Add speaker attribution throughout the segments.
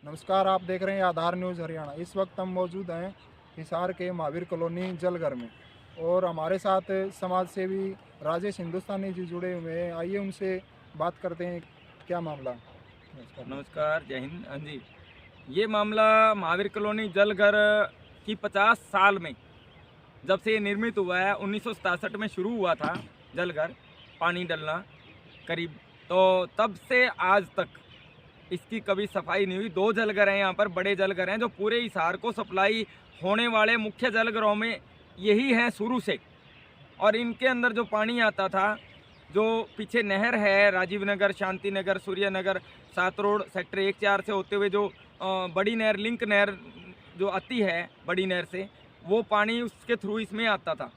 Speaker 1: नमस्कार, आप देख रहे हैं आधार न्यूज़ हरियाणा। इस वक्त हम मौजूद हैं हिसार के महावीर कॉलोनी जलघर में और हमारे साथ समाज सेवी राजेश हिंदुस्तानी जी जुड़े हुए हैं। आइए उनसे बात करते हैं, क्या मामला। नमस्कार।
Speaker 2: नमस्कार, जय हिंद। हाँ जी, ये मामला महावीर कॉलोनी जलघर की 50 साल में जब से ये निर्मित हुआ है, 1967 में शुरू हुआ था जलघर पानी डलना करीब, तो तब से आज तक इसकी कभी सफाई नहीं हुई। 2 जलघर हैं यहाँ पर, बड़े जलघर हैं जो पूरे हिसार को सप्लाई होने वाले मुख्य जलघरों में यही हैं शुरू से। और इनके अंदर जो पानी आता था, जो पीछे नहर है राजीव नगर, शांति नगर, सूर्य नगर, 7 रोड, सेक्टर 1-4 से होते हुए जो बड़ी नहर, लिंक नहर जो आती है बड़ी नहर से, वो पानी उसके थ्रू इसमें आता था।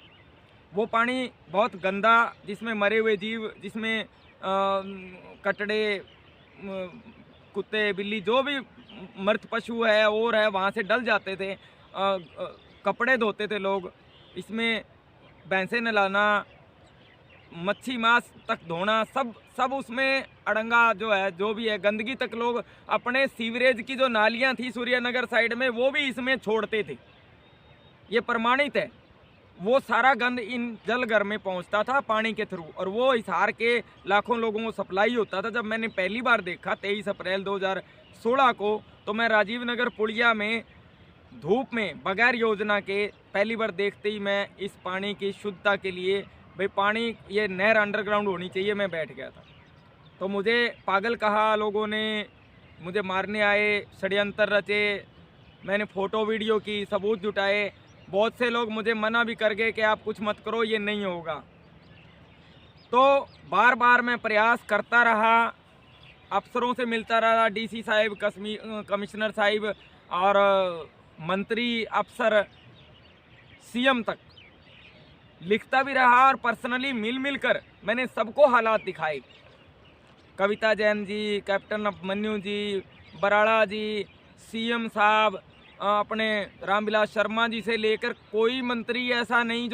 Speaker 2: वो पानी बहुत गंदा, जिसमें मरे हुए जीव, जिसमें कटड़े, कुत्ते, बिल्ली, जो भी मृत पशु है और है, वहाँ से डल जाते थे। कपड़े धोते थे लोग इसमें, भैंसें नहलाना, मच्छी मांस तक धोना, सब उसमें अड़ंगा जो है, जो भी है गंदगी तक लोग अपने सीवरेज की जो नालियां थी सूर्यनगर साइड में, वो भी इसमें छोड़ते थे। ये प्रमाणित है। वो सारा गंद इन जलघर में पहुंचता था पानी के थ्रू, और वो हिसार के लाखों लोगों को सप्लाई होता था। जब मैंने पहली बार देखा 23 अप्रैल 2016 को, तो मैं राजीव नगर पुलिया में धूप में बगैर योजना के पहली बार देखते ही मैं इस पानी की शुद्धता के लिए, भाई पानी ये नहर अंडरग्राउंड होनी चाहिए, मैं बैठ गया था। तो मुझे पागल कहा लोगों ने, मुझे मारने आए, षड्यंत्र रचे, मैंने फ़ोटो वीडियो की, सबूत जुटाए। बहुत से लोग मुझे मना भी कर गए कि आप कुछ मत करो, ये नहीं होगा। तो बार बार मैं प्रयास करता रहा, अफसरों से मिलता रहा, डीसी साहिब, कमिश्नर साहिब और मंत्री, अफसर, सीएम तक लिखता भी रहा, और पर्सनली मिल कर मैंने सबको हालात दिखाए। कविता जैन जी, कैप्टन अभिमन्यु जी, बराड़ा जी, सीएम साहब, अपने रामविलास शर्मा जी से लेकर कोई मंत्री ऐसा नहीं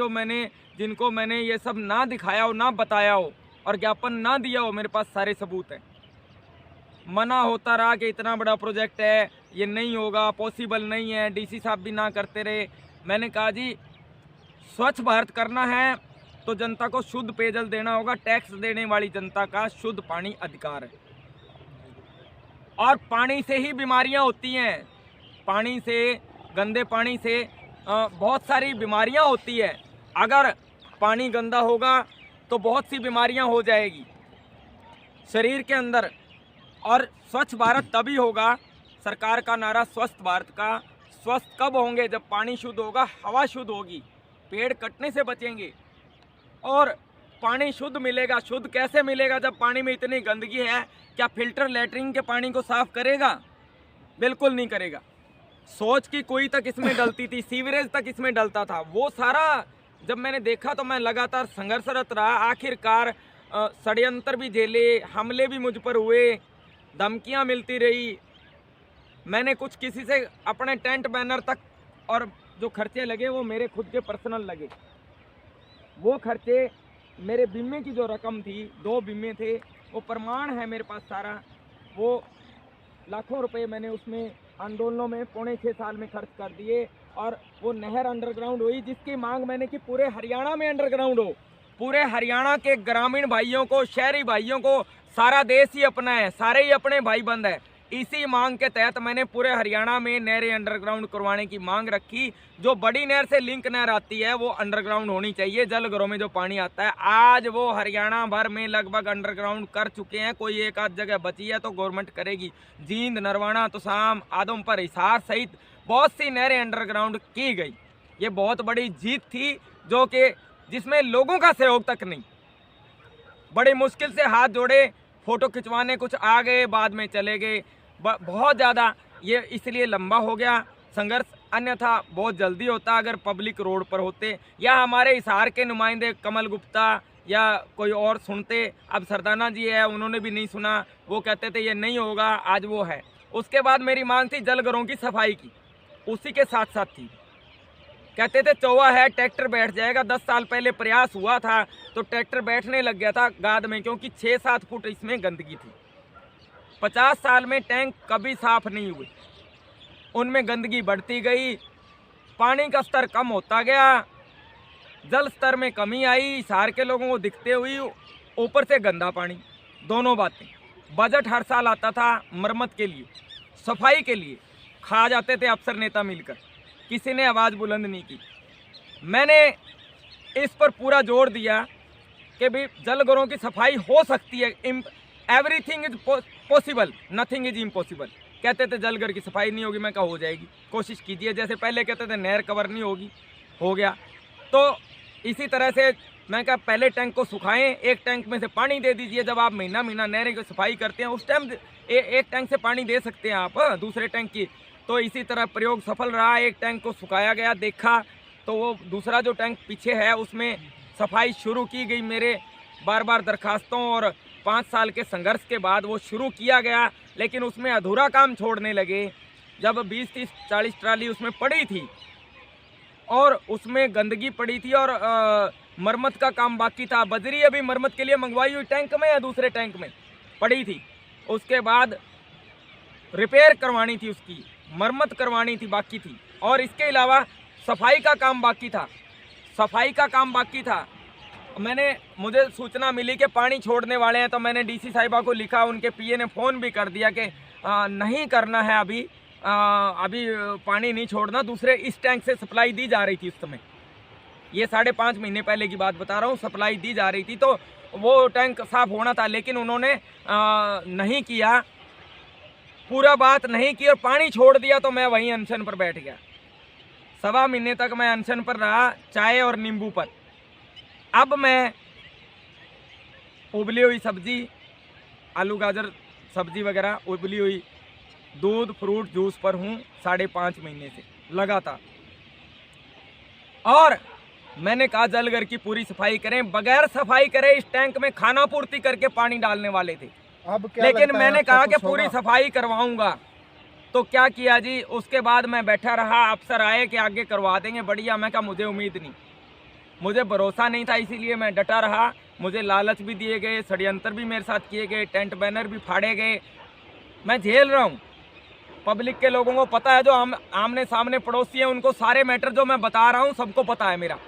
Speaker 2: जिनको मैंने ये सब ना दिखाया हो, ना बताया हो और ज्ञापन ना दिया हो। मेरे पास सारे सबूत हैं। मना होता रहा कि इतना बड़ा प्रोजेक्ट है, ये नहीं होगा, पॉसिबल नहीं है, डीसी साहब भी ना करते रहे। मैंने कहा जी, स्वच्छ भारत करना है तो जनता को शुद्ध पेयजल देना होगा। टैक्स देने वाली जनता का शुद्ध पानी अधिकार है, और पानी से ही बीमारियां होती हैं। पानी से, गंदे पानी से बहुत सारी बीमारियां होती है। अगर पानी गंदा होगा तो बहुत सी बीमारियां हो जाएगी शरीर के अंदर। और स्वच्छ भारत तभी होगा, सरकार का नारा स्वस्थ भारत का। स्वस्थ कब होंगे? जब पानी शुद्ध होगा, हवा शुद्ध होगी, पेड़ कटने से बचेंगे और पानी शुद्ध मिलेगा। शुद्ध कैसे मिलेगा जब पानी में इतनी गंदगी है? क्या फिल्टर लैट्रिन के पानी को साफ करेगा? बिल्कुल नहीं करेगा। सोच की कोई तक इसमें डलती थी, सीवरेज तक इसमें डलता था। वो सारा जब मैंने देखा तो मैं लगातार संघर्षरत रहा। आखिरकार षड्यंत्र भी झेले, हमले भी मुझ पर हुए, धमकियां मिलती रही। मैंने कुछ किसी से अपने टेंट बैनर तक, और जो खर्चे लगे वो मेरे खुद के पर्सनल लगे। वो खर्चे मेरे बीमे की जो रकम थी, 2 बीमे थे, वो प्रमाण है मेरे पास सारा। वो लाखों रुपए मैंने उसमें आंदोलनों में 5.5 साल में खर्च कर दिए। और वो नहर अंडरग्राउंड हुई, जिसकी मांग मैंने की पूरे हरियाणा में अंडरग्राउंड हो। पूरे हरियाणा के ग्रामीण भाइयों को, शहरी भाइयों को सारा देश ही अपना है, सारे ही अपने भाई बंद है। इसी मांग के तहत मैंने पूरे हरियाणा में नहरें अंडरग्राउंड करवाने की मांग रखी। जो बड़ी नहर से लिंक नहर आती है वो अंडरग्राउंड होनी चाहिए। जलघरों में जो पानी आता है, आज वो हरियाणा भर में लगभग अंडरग्राउंड कर चुके हैं। कोई एक आध जगह बची है तो गवर्नमेंट करेगी। जींद, नरवाना, तुसाम, आदमपुर, हिसार सहित बहुत सी नहरें अंडरग्राउंड की गई। ये बहुत बड़ी जीत थी, जो कि जिसमें लोगों का सहयोग तक नहीं। बड़ी मुश्किल से हाथ जोड़े, फोटो खिंचवाने कुछ आ गए, बाद में चले गए। बहुत ज़्यादा ये इसलिए लंबा हो गया संघर्ष, अन्यथा बहुत जल्दी होता अगर पब्लिक रोड पर होते, या हमारे हिसार के नुमाइंदे कमल गुप्ता या कोई और सुनते। अब सरदाना जी है, उन्होंने भी नहीं सुना, वो कहते थे ये नहीं होगा, आज वो है। उसके बाद मेरी मांग थी जलघरों की सफाई की, उसी के साथ साथ थी। कहते थे चौवा है, ट्रैक्टर बैठ जाएगा। 10 साल पहले प्रयास हुआ था तो ट्रैक्टर बैठने लग गया था गाद में, क्योंकि 6-7 फुट इसमें गंदगी थी। 50 साल में टैंक कभी साफ नहीं हुए, उनमें गंदगी बढ़ती गई, पानी का स्तर कम होता गया, जल स्तर में कमी आई, हिसार के लोगों को दिखते हुई, ऊपर से गंदा पानी, दोनों बातें। बजट हर साल आता था मरम्मत के लिए, सफाई के लिए, खा जाते थे अफसर नेता मिलकर, किसी ने आवाज़ बुलंद नहीं की। मैंने इस पर पूरा जोर दिया कि भाई जलघरों की सफाई हो सकती है, everything is possible, nothing is impossible. कहते थे जलघर की सफाई नहीं होगी, मैं कहा हो जाएगी, कोशिश कीजिए। जैसे पहले कहते थे नहर कवर नहीं होगी, हो गया। तो इसी तरह से मैं कहा पहले टैंक को सुखाएं, एक टैंक में से पानी दे दीजिए। जब आप महीना महीना नहर की सफाई करते हैं उस टाइम एक टैंक से पानी दे सकते हैं आप दूसरे टैंक की। तो इसी तरह प्रयोग सफल रहा, एक टैंक को सुखाया गया, देखा तो वो दूसरा जो टैंक पीछे है उसमें सफाई शुरू की गई। मेरे बार बार दरखास्तों और 5 साल के संघर्ष के बाद वो शुरू किया गया, लेकिन उसमें अधूरा काम छोड़ने लगे। जब 20, 30, 40 ट्राली उसमें पड़ी थी और उसमें गंदगी पड़ी थी और मरम्मत का काम बाकी था। बजरी अभी मरम्मत के लिए मंगवाई हुई टैंक में या दूसरे टैंक में पड़ी थी, उसके बाद रिपेयर करवानी थी, उसकी मरम्मत करवानी थी, बाकी थी। और इसके अलावा सफाई का काम बाकी था, सफाई का काम बाकी था। मुझे सूचना मिली कि पानी छोड़ने वाले हैं, तो मैंने डीसी साहिबा को लिखा, उनके पीए ने फ़ोन भी कर दिया कि नहीं करना है अभी पानी नहीं छोड़ना, दूसरे इस टैंक से सप्लाई दी जा रही थी उस समय। ये 5.5 महीने पहले की बात बता रहा हूँ, सप्लाई दी जा रही थी, तो वो टैंक साफ होना था, लेकिन उन्होंने नहीं किया, पूरा बात नहीं की और पानी छोड़ दिया। तो मैं वहीं अनशन पर बैठ गया। 1.25 महीने तक मैं अनशन पर रहा, चाय और नींबू पर। अब मैं उबली हुई सब्जी, आलू गाजर सब्जी वगैरह, उबली हुई दूध फ्रूट जूस पर हूँ 5.5 महीने से लगातार। और मैंने कहा जलघर की पूरी सफाई करें, बगैर सफाई करे इस टैंक में खाना पूर्ति करके पानी डालने वाले थे।
Speaker 1: अब क्या
Speaker 2: लेकिन मैंने कहा कि पूरी
Speaker 1: होगा?
Speaker 2: सफाई करवाऊंगा। तो क्या किया जी, उसके बाद मैं बैठा रहा, अफसर आए कि आगे करवा देंगे, बढ़िया। मैं कहा मुझे उम्मीद नहीं, मुझे भरोसा नहीं था, इसीलिए मैं डटा रहा। मुझे लालच भी दिए गए, षड्यंत्र भी मेरे साथ किए गए, टेंट बैनर भी फाड़े गए, मैं झेल रहा हूँ। पब्लिक के लोगों को पता है, जो आमने सामने पड़ोसी हैं, उनको सारे मैटर जो मैं बता रहा हूँ सबको पता है, मेरा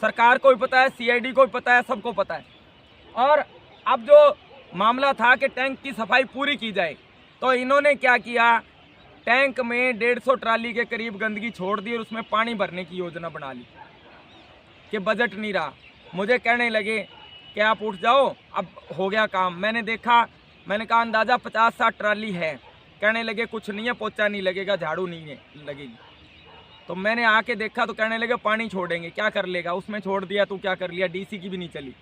Speaker 2: सरकार को भी पता है, सीआईडी को भी पता है, सबको पता है। और अब जो मामला था कि टैंक की सफाई पूरी की जाए, तो इन्होंने क्या किया, टैंक में 150 ट्राली के करीब गंदगी छोड़ दी और उसमें पानी भरने की योजना बना ली कि बजट नहीं रहा। मुझे कहने लगे कि आप उठ जाओ, अब हो गया काम। मैंने देखा, मैंने कहा अंदाज़ा 50-60 ट्राली है। कहने लगे कुछ नहीं है, पोछा नहीं लगेगा, झाड़ू नहीं है लगेगी। तो मैंने आके देखा तो कहने लगे पानी छोड़ेंगे, क्या कर लेगा, उसमें छोड़ दिया तो क्या कर लिया, डीसी की भी नहीं चली।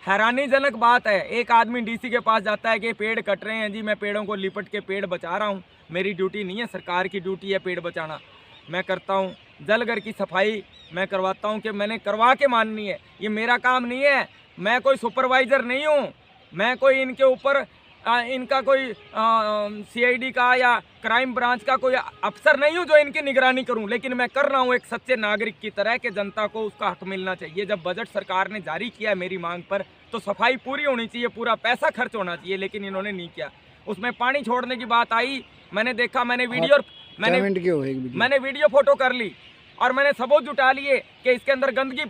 Speaker 2: हैरानीजनक बात है, एक आदमी डीसी के पास जाता है कि पेड़ कट रहे हैं जी, मैं पेड़ों को लिपट के पेड़ बचा रहा हूँ, मेरी ड्यूटी नहीं है, सरकार की ड्यूटी है पेड़ बचाना, मैं करता हूँ। जलघर की सफाई मैं करवाता हूँ कि मैंने करवा के माननी है, ये मेरा काम नहीं है, मैं कोई सुपरवाइज़र नहीं हूँ, मैं कोई इनके ऊपर इनका कोई सीआईडी का या क्राइम ब्रांच का कोई अफसर नहीं हूँ जो इनकी निगरानी करूँ। लेकिन मैं कर रहा हूँ एक सच्चे नागरिक की तरह कि जनता को उसका हक मिलना चाहिए। जब बजट सरकार ने जारी किया है मेरी मांग पर, तो सफाई पूरी होनी चाहिए, पूरा पैसा खर्च होना चाहिए, लेकिन इन्होंने नहीं किया। उसमें पानी छोड़ने की बात आई, मैंने देखा, मैंने वीडियो फोटो कर ली और मैंने सबूत जुटा लिए कि इसके अंदर गंदगी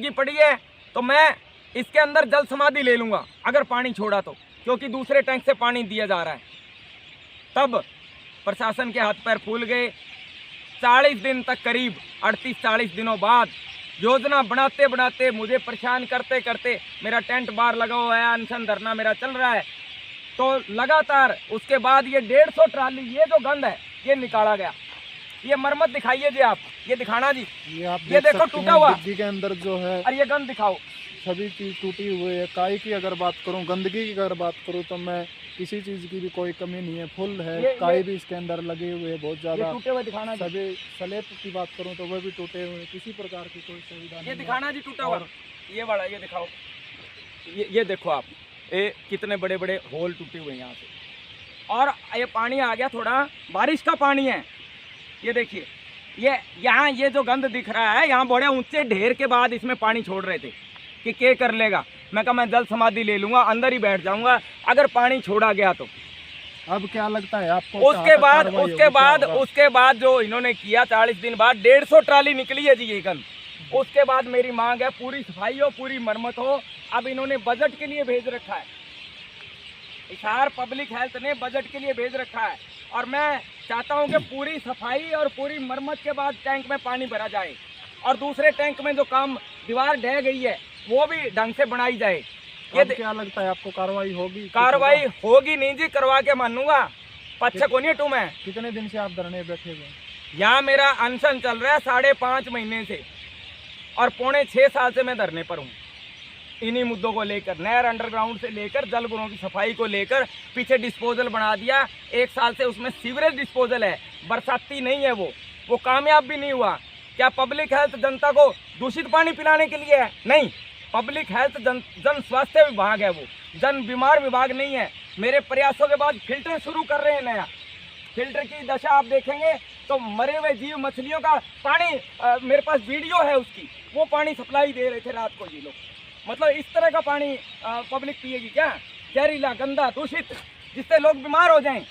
Speaker 2: पड़ी है, तो मैं इसके अंदर जल समाधि ले लूँगा अगर पानी छोड़ा तो, क्योंकि दूसरे टैंक से पानी दिया जा रहा है। तब प्रशासन के हाथ पैर फूल गए। 40 दिन तक, करीब 38-40 दिनों बाद, योजना बनाते बनाते, मुझे परेशान करते करते, मेरा टेंट बार लगा हुआ है, अनशन धरना मेरा चल रहा है, तो लगातार उसके बाद ये 150 ट्राली, ये जो गंद है ये निकाला गया। ये मरम्मत दिखाइए जी, आप ये दिखाना जी, ये देखो टूटा हुआ
Speaker 1: के अंदर जो है,
Speaker 2: और ये गंद दिखाओ,
Speaker 1: सभी चीज़ टूटी हुई है। काई की अगर बात करूं, गंदगी की अगर बात करूं, तो मैं किसी चीज़ की भी कोई कमी नहीं है, फुल है। काई भी इसके अंदर लगे हुए हैं बहुत ज़्यादा,
Speaker 2: टूटे हुए दिखाना।
Speaker 1: सभी स्लैब की बात करूं तो वह भी टूटे हुए, किसी प्रकार की कोई सुविधा नहीं।
Speaker 2: ये दिखाना जी टूटा हुआ, ये वाला ये दिखाओ, ये देखो आप, ये कितने बड़े बड़े होल टूटे हुए हैं यहाँ से। और ये पानी आ गया, थोड़ा बारिश का पानी है, ये देखिए, ये यहाँ ये जो गंद दिख रहा है, यहाँ बड़े ऊंचे ढेर के बाद इसमें पानी छोड़ रहे थे कि क्या कर लेगा। मैं कहा मैं जल समाधि ले लूँगा, अंदर ही बैठ जाऊँगा अगर पानी छोड़ा गया तो।
Speaker 1: अब क्या लगता है आपको?
Speaker 2: उसके बाद जो इन्होंने किया 40 दिन बाद 150 ट्राली निकली है जी ये गंद। उसके बाद मेरी मांग है पूरी सफाई हो, पूरी मरम्मत हो। अब इन्होंने बजट के लिए भेज रखा है, हिसार पब्लिक हेल्थ ने बजट के लिए भेज रखा है, और मैं चाहता हूं कि पूरी सफाई और पूरी मरम्मत के बाद टैंक में पानी भरा जाए, और दूसरे टैंक में जो काम दीवार ढह गई है वो भी ढंग से बनाई जाए।
Speaker 1: ये क्या लगता है आपको, कार्रवाई होगी?
Speaker 2: कार्रवाई होगी नहीं जी, करवा के मानूंगा। पच्छा को नहीं हटू मैं।
Speaker 1: कितने दिन से आप धरने बैठे हुए?
Speaker 2: यहाँ मेरा अनशन चल रहा है 5.5 महीने से, और 5.5 साल से मैं धरने पर हूँ इन्हीं मुद्दों को लेकर। नहर अंडरग्राउंड से लेकर जलगुरों की सफाई को लेकर, पीछे डिस्पोजल बना दिया 1 साल से, उसमें सीवरेज डिस्पोजल है, बरसाती नहीं है, वो कामयाब भी नहीं हुआ। क्या पब्लिक हेल्थ जनता को दूषित पानी पिलाने के लिए है? नहीं, पब्लिक हेल्थ जन स्वास्थ्य विभाग है, वो जन बीमार विभाग नहीं है। मेरे प्रयासों के बाद फिल्टर शुरू कर रहे हैं नया। फिल्टर की दशा आप देखेंगे तो मरे हुए जीव मछलियों का पानी, मेरे पास वीडियो है उसकी, वो पानी सप्लाई दे रहे थे रात को जी लोग। मतलब इस तरह का पानी पब्लिक पिएगी क्या? जहरीला, गंदा, दूषित, जिससे लोग बीमार हो जाएं।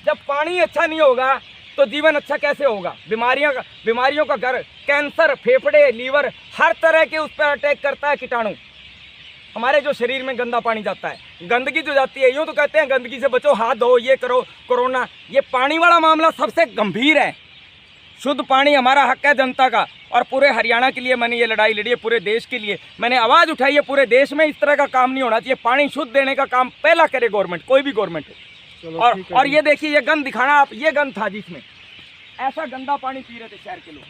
Speaker 2: जब पानी अच्छा नहीं होगा तो जीवन अच्छा कैसे होगा? बीमारियों का घर, कैंसर, फेफड़े, लीवर, हर तरह के उस पर अटैक करता है कीटाणु। हमारे जो शरीर में गंदा पानी जाता है, गंदगी जो जाती है, यूँ तो कहते हैं गंदगी से बचो, हाथ धो, ये करो, कोरोना। ये पानी वाला मामला सबसे गंभीर है। शुद्ध पानी हमारा हक है जनता का, और पूरे हरियाणा के लिए मैंने ये लड़ाई लड़ी है, पूरे देश के लिए मैंने आवाज़ उठाई है। पूरे देश में इस तरह का काम नहीं होना चाहिए। पानी शुद्ध देने का काम पहला करे गवर्नमेंट, कोई भी गवर्नमेंट हो। और ये देखिए, ये गंद दिखाना आप, ये गंद था जिसमें ऐसा गंदा पानी पी रहे थे शहर के लोग।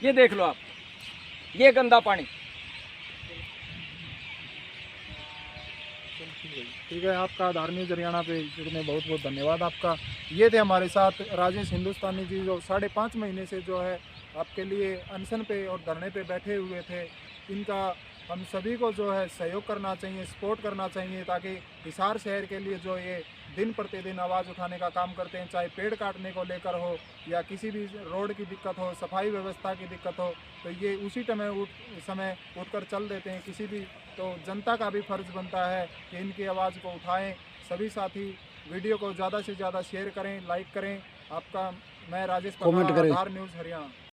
Speaker 2: ये देख लो आप, ये गंदा पानी।
Speaker 1: ठीक है, आपका आधार न्यूज़ हरियाणा पे जुड़ने बहुत बहुत धन्यवाद आपका। ये थे हमारे साथ राजेश हिंदुस्तानी जी, जो 5.5 महीने से जो है आपके लिए अनशन पे और धरने पे बैठे हुए थे। इनका हम सभी को जो है सहयोग करना चाहिए, सपोर्ट करना चाहिए, ताकि हिसार शहर के लिए जो ये दिन प्रतिदिन आवाज़ उठाने का काम करते हैं, चाहे पेड़ काटने को लेकर हो या किसी भी रोड की दिक्कत हो, सफाई व्यवस्था की दिक्कत हो, तो ये उसी समय उठकर चल देते हैं किसी भी। तो जनता का भी फर्ज बनता है कि इनकी आवाज़ को उठाएं। सभी साथी वीडियो को ज़्यादा से ज़्यादा शेयर करें, लाइक करें। आपका, मैं राजेश, आधार न्यूज़ हरियाणा।